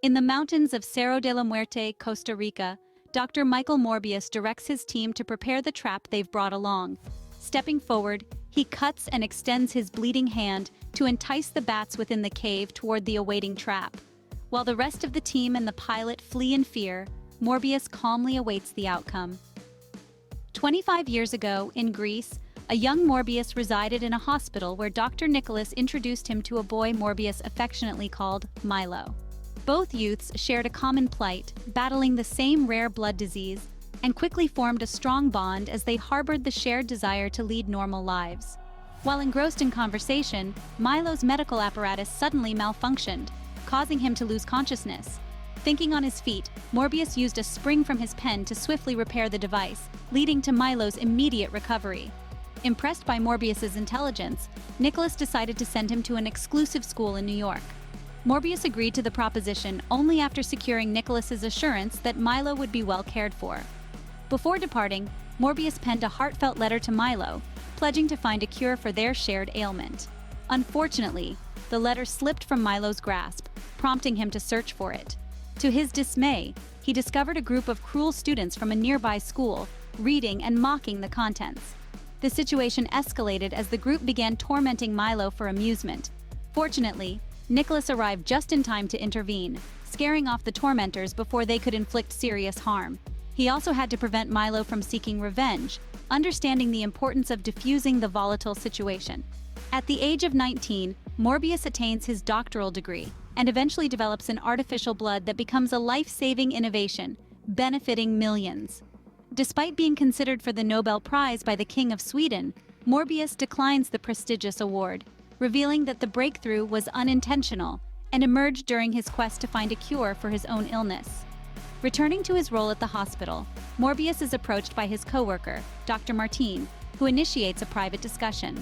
In the mountains of Cerro de la Muerte, Costa Rica, Dr. Michael Morbius directs his team to prepare the trap they've brought along. Stepping forward, he cuts and extends his bleeding hand to entice the bats within the cave toward the awaiting trap. While the rest of the team and the pilot flee in fear, Morbius calmly awaits the outcome. 25 years ago, in Greece, a young Morbius resided in a hospital where Dr. Nicholas introduced him to a boy Morbius affectionately called Milo. Both youths shared a common plight, battling the same rare blood disease, and quickly formed a strong bond as they harbored the shared desire to lead normal lives. While engrossed in conversation, Milo's medical apparatus suddenly malfunctioned, causing him to lose consciousness. Thinking on his feet, Morbius used a spring from his pen to swiftly repair the device, leading to Milo's immediate recovery. Impressed by Morbius's intelligence, Nicholas decided to send him to an exclusive school in New York. Morbius agreed to the proposition only after securing Nicholas's assurance that Milo would be well cared for. Before departing, Morbius penned a heartfelt letter to Milo, pledging to find a cure for their shared ailment. Unfortunately, the letter slipped from Milo's grasp, prompting him to search for it. To his dismay, he discovered a group of cruel students from a nearby school, reading and mocking the contents. The situation escalated as the group began tormenting Milo for amusement. Fortunately, Nicholas arrived just in time to intervene, scaring off the tormentors before they could inflict serious harm. He also had to prevent Milo from seeking revenge, understanding the importance of diffusing the volatile situation. At the age of 19, Morbius attains his doctoral degree and eventually develops an artificial blood that becomes a life-saving innovation, benefiting millions. Despite being considered for the Nobel Prize by the King of Sweden, Morbius declines the prestigious award, revealing that the breakthrough was unintentional and emerged during his quest to find a cure for his own illness. Returning to his role at the hospital, Morbius is approached by his coworker, Dr. Martine, who initiates a private discussion.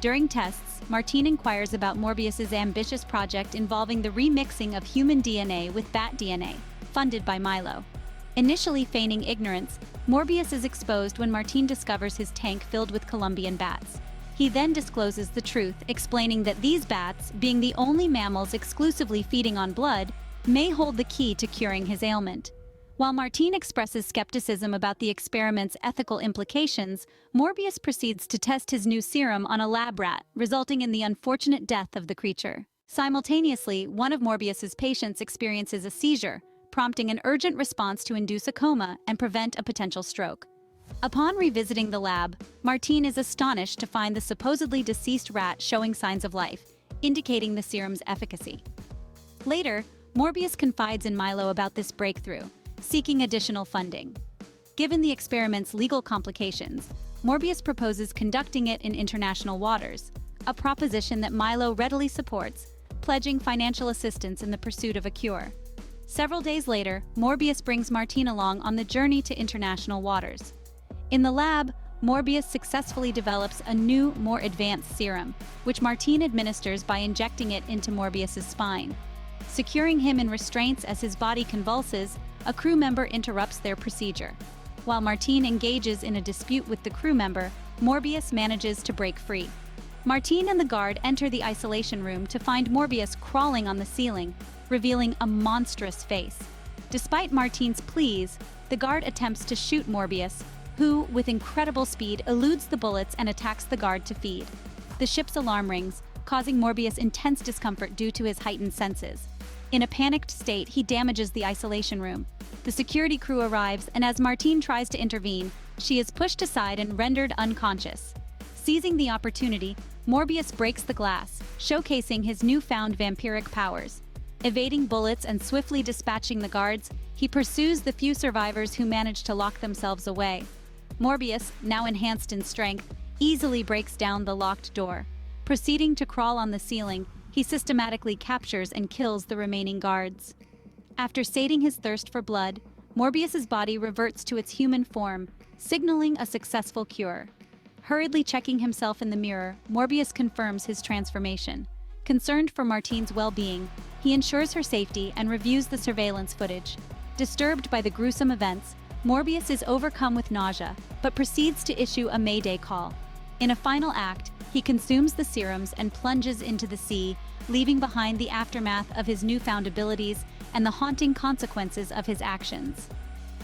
During tests, Martine inquires about Morbius's ambitious project involving the remixing of human DNA with bat DNA, funded by Milo. Initially feigning ignorance, Morbius is exposed when Martine discovers his tank filled with Colombian bats. He then discloses the truth, explaining that these bats, being the only mammals exclusively feeding on blood, may hold the key to curing his ailment. While Martine expresses skepticism about the experiment's ethical implications, Morbius proceeds to test his new serum on a lab rat, resulting in the unfortunate death of the creature. Simultaneously, one of Morbius's patients experiences a seizure, prompting an urgent response to induce a coma and prevent a potential stroke. Upon revisiting the lab, Martine is astonished to find the supposedly deceased rat showing signs of life, indicating the serum's efficacy. Later, Morbius confides in Milo about this breakthrough, seeking additional funding. Given the experiment's legal complications, Morbius proposes conducting it in international waters, a proposition that Milo readily supports, pledging financial assistance in the pursuit of a cure. Several days later, Morbius brings Martine along on the journey to international waters. In the lab, Morbius successfully develops a new, more advanced serum, which Martine administers by injecting it into Morbius's spine. Securing him in restraints as his body convulses, a crew member interrupts their procedure. While Martine engages in a dispute with the crew member, Morbius manages to break free. Martine and the guard enter the isolation room to find Morbius crawling on the ceiling, revealing a monstrous face. Despite Martine's pleas, the guard attempts to shoot Morbius, who, with incredible speed, eludes the bullets and attacks the guard to feed. The ship's alarm rings, causing Morbius intense discomfort due to his heightened senses. In a panicked state, he damages the isolation room. The security crew arrives, and as Martine tries to intervene, she is pushed aside and rendered unconscious. Seizing the opportunity, Morbius breaks the glass, showcasing his newfound vampiric powers. Evading bullets and swiftly dispatching the guards, he pursues the few survivors who manage to lock themselves away. Morbius, now enhanced in strength, easily breaks down the locked door. Proceeding to crawl on the ceiling, he systematically captures and kills the remaining guards. After sating his thirst for blood, Morbius's body reverts to its human form, signaling a successful cure. Hurriedly checking himself in the mirror, Morbius confirms his transformation. Concerned for Martine's well-being, he ensures her safety and reviews the surveillance footage. Disturbed by the gruesome events, Morbius is overcome with nausea, but proceeds to issue a mayday call. In a final act, he consumes the serums and plunges into the sea, leaving behind the aftermath of his newfound abilities and the haunting consequences of his actions.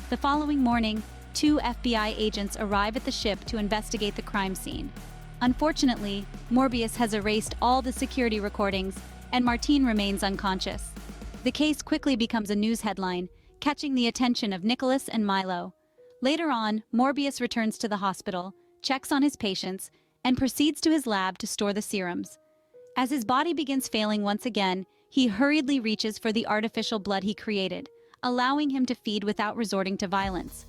The following morning, 2 FBI agents arrive at the ship to investigate the crime scene. Unfortunately, Morbius has erased all the security recordings, and Martine remains unconscious. The case quickly becomes a news headline, catching the attention of Nicholas and Milo. Later on, Morbius returns to the hospital, checks on his patients, and proceeds to his lab to store the serums. As his body begins failing once again, he hurriedly reaches for the artificial blood he created, allowing him to feed without resorting to violence.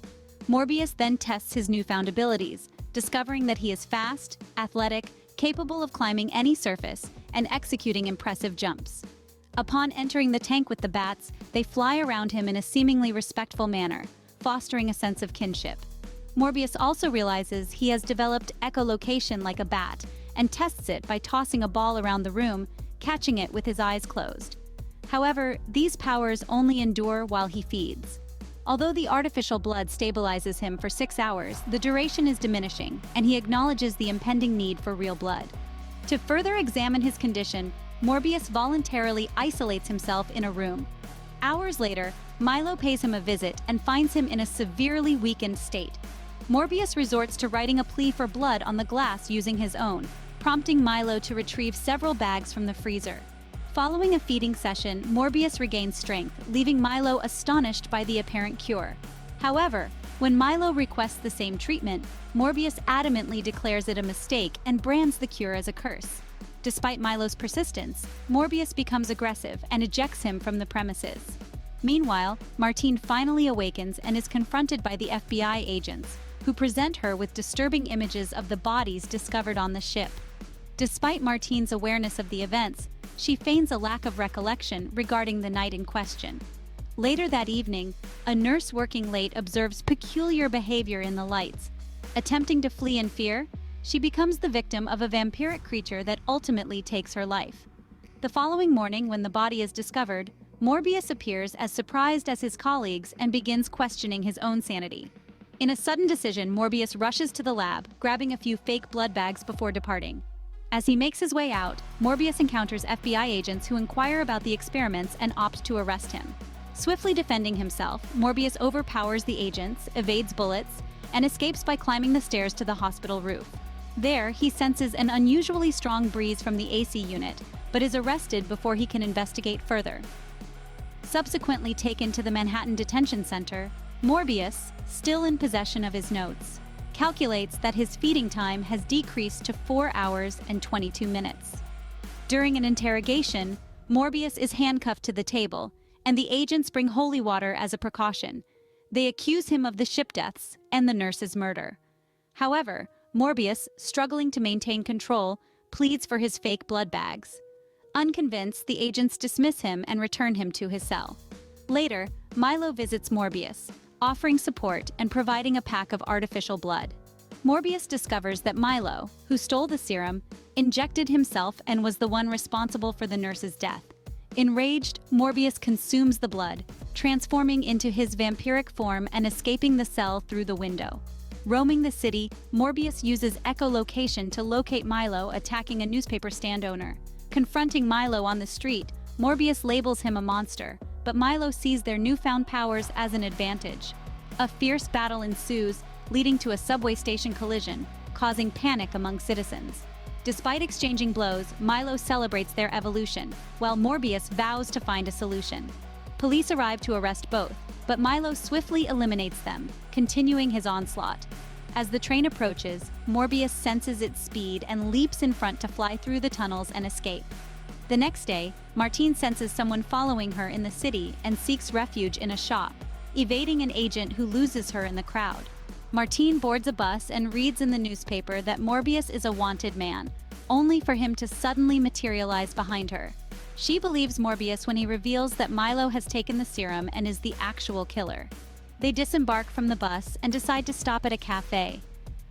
Morbius then tests his newfound abilities, discovering that he is fast, athletic, capable of climbing any surface, and executing impressive jumps. Upon entering the tank with the bats, they fly around him in a seemingly respectful manner, fostering a sense of kinship. Morbius also realizes he has developed echolocation like a bat, and tests it by tossing a ball around the room, catching it with his eyes closed. However, these powers only endure while he feeds. Although the artificial blood stabilizes him for 6 hours, the duration is diminishing, and he acknowledges the impending need for real blood. To further examine his condition, Morbius voluntarily isolates himself in a room. Hours later, Milo pays him a visit and finds him in a severely weakened state. Morbius resorts to writing a plea for blood on the glass using his own, prompting Milo to retrieve several bags from the freezer. Following a feeding session, Morbius regains strength, leaving Milo astonished by the apparent cure. However, when Milo requests the same treatment, Morbius adamantly declares it a mistake and brands the cure as a curse. Despite Milo's persistence, Morbius becomes aggressive and ejects him from the premises. Meanwhile, Martine finally awakens and is confronted by the FBI agents, who present her with disturbing images of the bodies discovered on the ship. Despite Martine's awareness of the events, she feigns a lack of recollection regarding the night in question. Later that evening, a nurse working late observes peculiar behavior in the lights. Attempting to flee in fear, she becomes the victim of a vampiric creature that ultimately takes her life. The following morning, when the body is discovered, Morbius appears as surprised as his colleagues and begins questioning his own sanity. In a sudden decision, Morbius rushes to the lab, grabbing a few fake blood bags before departing. As he makes his way out, Morbius encounters FBI agents who inquire about the experiments and opt to arrest him. Swiftly defending himself, Morbius overpowers the agents, evades bullets, and escapes by climbing the stairs to the hospital roof. There, he senses an unusually strong breeze from the AC unit, but is arrested before he can investigate further. Subsequently taken to the Manhattan Detention Center, Morbius, still in possession of his notes, calculates that his feeding time has decreased to 4 hours and 22 minutes. During an interrogation, Morbius is handcuffed to the table, and the agents bring holy water as a precaution. They accuse him of the ship deaths and the nurse's murder. However, Morbius, struggling to maintain control, pleads for his fake blood bags. Unconvinced, the agents dismiss him and return him to his cell. Later, Milo visits Morbius, offering support and providing a pack of artificial blood. Morbius discovers that Milo, who stole the serum, injected himself and was the one responsible for the nurse's death. Enraged, Morbius consumes the blood, transforming into his vampiric form and escaping the cell through the window. Roaming the city, Morbius uses echolocation to locate Milo, attacking a newspaper stand owner. Confronting Milo on the street, Morbius labels him a monster, but Milo sees their newfound powers as an advantage. A fierce battle ensues, leading to a subway station collision, causing panic among citizens. Despite exchanging blows, Milo celebrates their evolution, while Morbius vows to find a solution. Police arrive to arrest both, but Milo swiftly eliminates them, continuing his onslaught. As the train approaches, Morbius senses its speed and leaps in front to fly through the tunnels and escape. The next day, Martine senses someone following her in the city and seeks refuge in a shop, evading an agent who loses her in the crowd. Martine boards a bus and reads in the newspaper that Morbius is a wanted man, only for him to suddenly materialize behind her. She believes Morbius when he reveals that Milo has taken the serum and is the actual killer. They disembark from the bus and decide to stop at a cafe.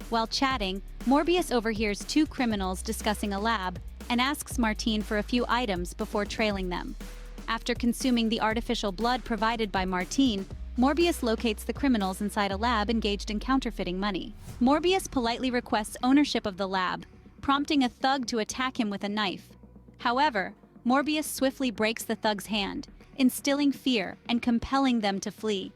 While chatting, Morbius overhears 2 criminals discussing a lab and asks Martine for a few items before trailing them. After consuming the artificial blood provided by Martine, Morbius locates the criminals inside a lab engaged in counterfeiting money. Morbius politely requests ownership of the lab, prompting a thug to attack him with a knife. However, Morbius swiftly breaks the thug's hand, instilling fear and compelling them to flee.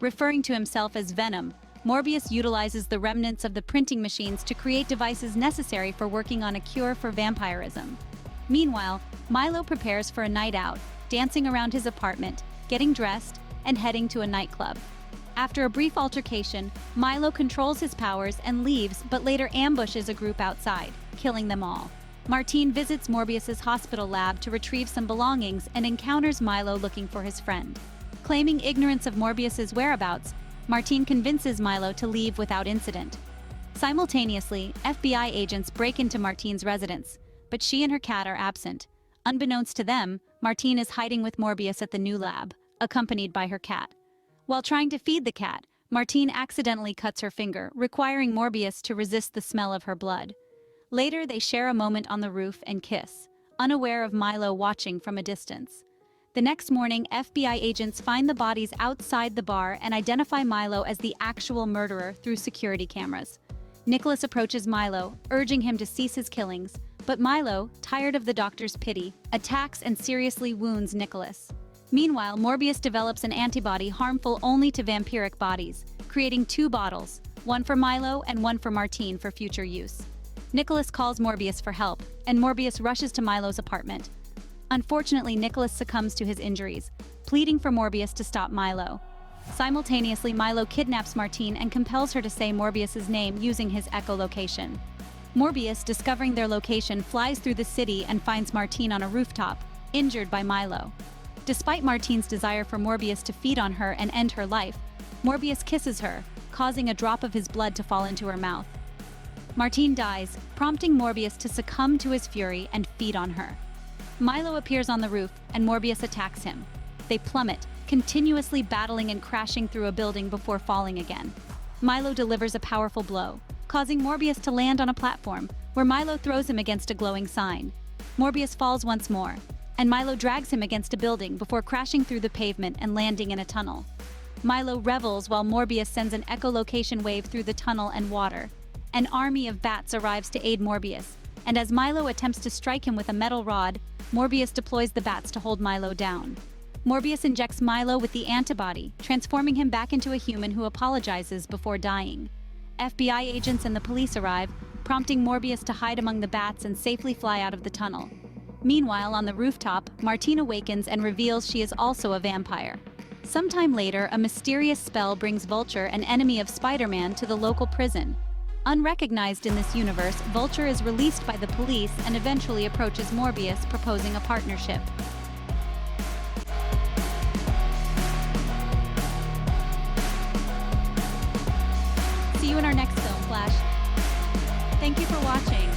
Referring to himself as Venom, Morbius utilizes the remnants of the printing machines to create devices necessary for working on a cure for vampirism. Meanwhile, Milo prepares for a night out, dancing around his apartment, getting dressed, and heading to a nightclub. After a brief altercation, Milo controls his powers and leaves, but later ambushes a group outside, killing them all. Martine visits Morbius's hospital lab to retrieve some belongings and encounters Milo looking for his friend. Claiming ignorance of Morbius's whereabouts, Martine convinces Milo to leave without incident. Simultaneously, FBI agents break into Martine's residence, but she and her cat are absent. Unbeknownst to them, Martine is hiding with Morbius at the new lab, accompanied by her cat. While trying to feed the cat, Martine accidentally cuts her finger, requiring Morbius to resist the smell of her blood. Later, they share a moment on the roof and kiss, unaware of Milo watching from a distance. The next morning, FBI agents find the bodies outside the bar and identify Milo as the actual murderer through security cameras. Nicholas approaches Milo, urging him to cease his killings, but Milo, tired of the doctor's pity, attacks and seriously wounds Nicholas. Meanwhile, Morbius develops an antibody harmful only to vampiric bodies, creating 2 bottles, one for Milo and one for Martine for future use. Nicholas calls Morbius for help, and Morbius rushes to Milo's apartment. Unfortunately, Nicholas succumbs to his injuries, pleading for Morbius to stop Milo. Simultaneously, Milo kidnaps Martine and compels her to say Morbius's name using his echolocation. Morbius, discovering their location, flies through the city and finds Martine on a rooftop, injured by Milo. Despite Martine's desire for Morbius to feed on her and end her life, Morbius kisses her, causing a drop of his blood to fall into her mouth. Martine dies, prompting Morbius to succumb to his fury and feed on her. Milo appears on the roof, and Morbius attacks him. They plummet, continuously battling and crashing through a building before falling again. Milo delivers a powerful blow, causing Morbius to land on a platform, where Milo throws him against a glowing sign. Morbius falls once more, and Milo drags him against a building before crashing through the pavement and landing in a tunnel. Milo revels while Morbius sends an echolocation wave through the tunnel and water. An army of bats arrives to aid Morbius, and as Milo attempts to strike him with a metal rod, Morbius deploys the bats to hold Milo down. Morbius injects Milo with the antibody, transforming him back into a human who apologizes before dying. FBI agents and the police arrive, prompting Morbius to hide among the bats and safely fly out of the tunnel. Meanwhile, on the rooftop, Martine awakens and reveals she is also a vampire. Sometime later, a mysterious spell brings Vulture, an enemy of Spider-Man, to the local prison. Unrecognized in this universe, Vulture is released by the police and eventually approaches Morbius, proposing a partnership. See you in our next Filmflash. Thank you for watching.